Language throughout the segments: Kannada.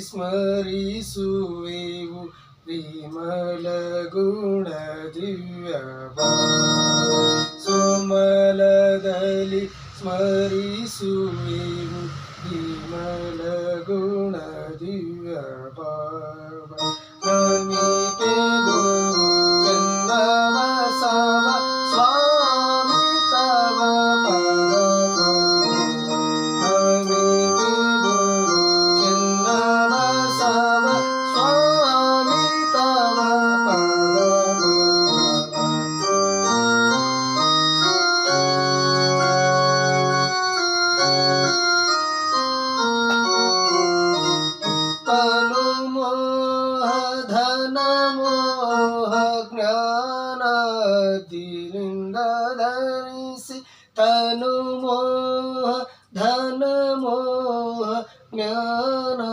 ಸ್ಮರಿಸುವೆವು ವಿಮಲ ಗುಣ ದಿವ್ಯ ಸುಮಲದಲ್ಲಿ ಸ್ಮರಿಸುವೆವು ವಿಮಲ ಗುಣ ದಿವ್ಯ ನಮಿತೆ ಗುರು ಚಂದವಸವ ಸ್ವಾಮಿ ತವ ಪದ ನಮಿತೆ ಗುರು ಚಂದವಸವ ಸ್ವಾಮಿ ತವ ಪದ ತನು ಮೋಹ ಧನ ಮೋಹ ಜ್ಞಾನದಿಂದ ಧರಿಸಿ ತನು ಮೋಹ ಧನ ಮೋಹ ಜ್ಞಾನದಿಂದ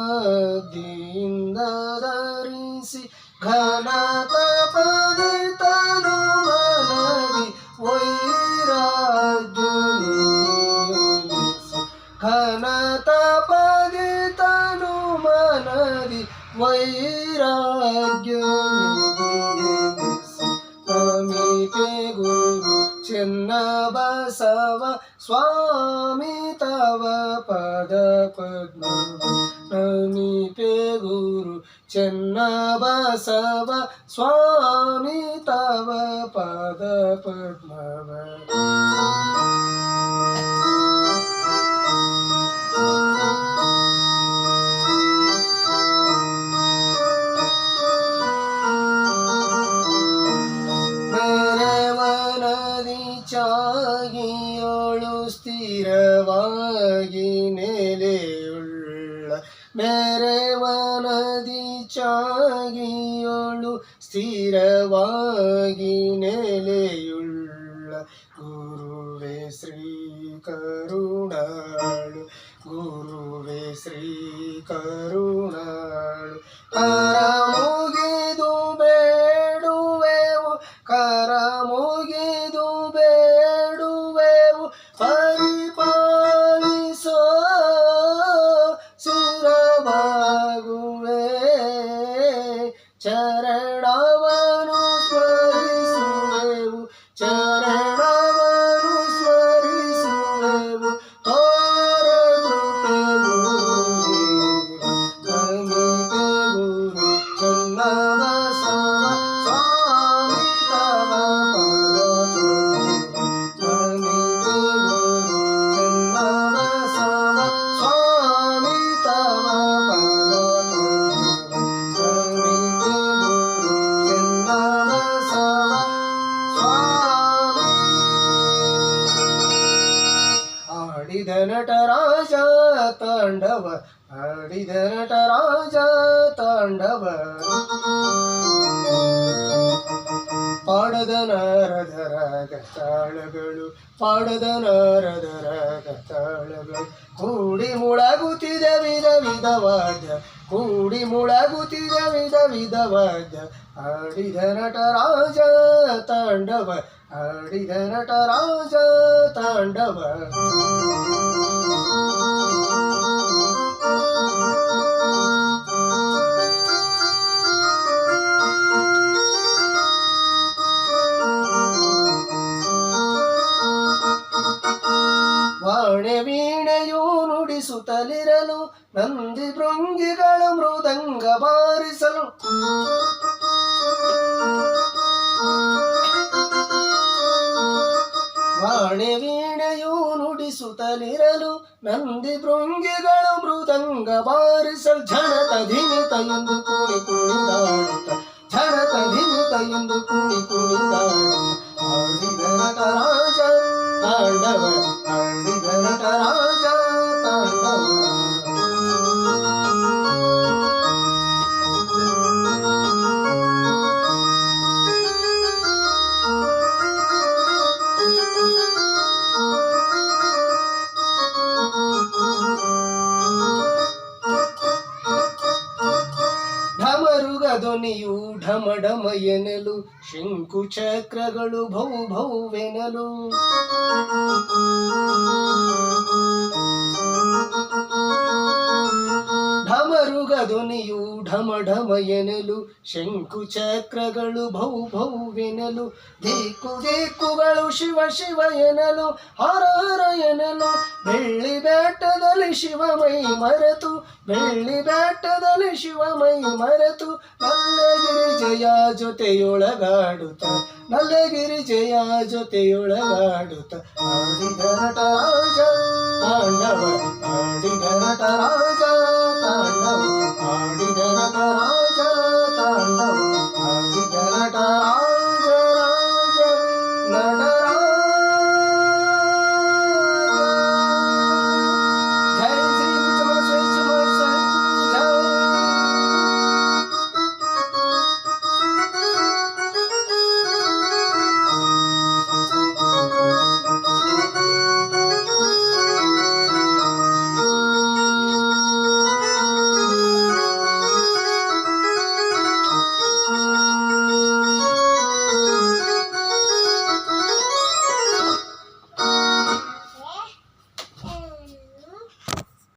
ಧರಿಸಿ ಘನ ತಪದಿ ತನು ಮನದಿ ವೈರಾಗ್ಯ ನಿಲ್ಲಿಸಿ ಘನ ತಪದಿ ತನು ಮನದಿ ವೈರಾಗ್ಯ ನಿಲ್ಲಿಸಿ ನಮಿತೆ ಗುರು ಚೆನ್ನಬಸವ ಸ್ವಾಮಿ ತವ ಪದ ಪದ್ಮ ನಮಿತೆ ಗುರು ಚೆನ್ನಬಸವ ಸ್ವಾಮಿ ತವ ಪದ ಪದ್ಮವ ಮೆರವನದಿ ಚಾಗಿಯೋಳು ಸ್ಥಿರವಾಗಿ ನೆಲೆಯುಳ್ಳ ಮೆರವನದಿ ಚಾಗಿಯೋಳು ಸ್ಥಿರವಾಗಿ ನೆಲೆಯುಳ್ಳ ಗುರುವೇ ಶ್ರೀ ಕರುಣಾಳು ಗುರುವೇ ಶ್ರೀ ಕರುಣಾಳು ಕರ ಮುಗಿದು ಬೇಡುವೆವು ಕರ ಮುಗಿದು ಬೇಡುವೆವು ಪರಿಪಾಲಿಸೋ ಶಿರವಾಗುವೆ ಚರಣವನು ಸ್ಮರಿಸುವೆವು ಚರಣವನು ಸ್ಮರಿಸುವೆವು ತೋರ ಕೃಪೆ ನಮಿತೆ ಗುರು ಚನ್ನಬಸವ ಸ್ವಾಮಿ ತವ ಪದ ನಮಿತೆ ಗುರು ಚನ್ನಬಸವ ಸ್ವಾಮಿ ತವ ಪದ ನಮಿತೆ ಗುರು ಚನ್ನಬಸವ ಸ್ವಾಮಿ ಆಡಿದ ನಟರಾಜ ತಾಂಡವ ಆಡಿದ ನಟರಾಜ ತಾಂಡವ ಪಾಡದ ನಾರದರ ತಾಳಗಳು ಪಾಡದ ನಾರದರ ತಾಳಗಳು ಕೂಡಿ ಮುಳಗುತ್ತಿದ ವಿಧ ವಿಧವಾದ ಕೂಡಿ ಮುಳಗುತ್ತಿದ ವಿಧ ವಿಧವಾದ ಆಡಿದ ನಟರಾಜ ತಾಂಡವ ಆಡಿದ ನಟರಾಜ ತಾಂಡವ ವಾಣೆ ವೀಣೆಯು ನುಡಿಸುತ್ತಲಿರಲು ನಂದಿ ಭೃಂಗಿಗಳು ಮೃದಂಗ ಬಾರಿಸಲು ವಾಣೆ ವೀಣೆಯು ನುಡಿಸುತ್ತಲಿರಲು ನಂದಿ ಭೃಂಗಿಗಳು ಮೃದಂಗ ಬಾರಿಸಲು ಝಣತ ಧಿಮಿತ ಎಂದು ಕುಣಿ ಕುಣಿದಾಡುತ್ತ ಝಣತ ಧಿಮಿತ ಎಂದು ಕುಣಿ ಕುಣಿದಾಡುತ್ತ ಆಡಿದ ನಟರಾಜ ತಾಂಡವ ಆಡಿದ ನಟರಾಜ ತಾಂಡವ ಧ್ವನಿಯು ಢಮ ಢಮ ಎನ್ನಲು ಶಂಕು ಚಕ್ರಗಳು ಭೌ ಭೌವೆನಲು ಢಮರುಗ ಧ್ವನಿ ಧ್ವನಿಯು ಢಮ ಢಮ ಎನ್ನಲು ಶಂಕು ಚಕ್ರಗಳು ಭೌ ಭೌವೆನಲು ದಿಕ್ಕು ದಿಕ್ಕುಗಳು ಶಿವ ಶಿವ ಎನ್ನಲು ಹರ ಹರ ಎನ್ನಲು ಬೆಳ್ಳಿ ಬೆಟ್ಟದಲ್ಲಿ ಶಿವ ಮೈ ಮರೆತು ಬೆಳ್ಳಿ ಬೆಟ್ಟದಲ್ಲಿ ಶಿವ ಮೈ ಮರೆತು ನಲ್ಲಗಿರಿ ಜಯ ಜೊತೆಯೊಳಗಾಡುತ್ತ ನಲ್ಲಗಿರಿ ಜಯ ಜೊತೆಯೊಳಗಾಡುತ್ತ ಆದಿಘನಟರಾಜ ತಾಂಡವ ಆದಿಘನಟರಾಜ